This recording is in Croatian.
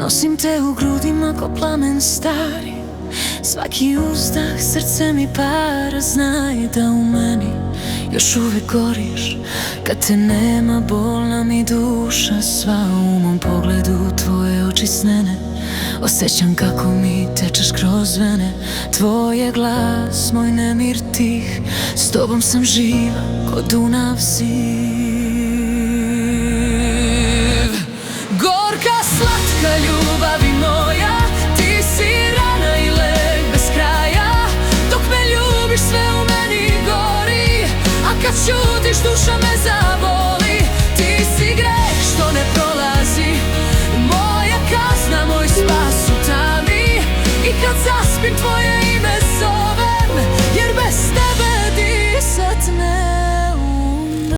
Nosim te u grudima ko plamen stari. Svaki uzdah srce mi para. Znaj da u meni još uvek goriš. Kad te nema bolna mi duša sva. U mom pogledu tvoje oči snene. Osjećam kako mi tečeš kroz vene. Tvoj je glas, moj nemir tih. S tobom sam živa ko Dunav ziv. Gorka, slatka ljubavi moja, ti si rana i lek bez kraja. Dok me ljubiš sve u meni gori, a kad šutiš duša me zaboli. Ti si greh što ne prolazi, moja kazna, moj spas u tami. I kad zaspim tvoje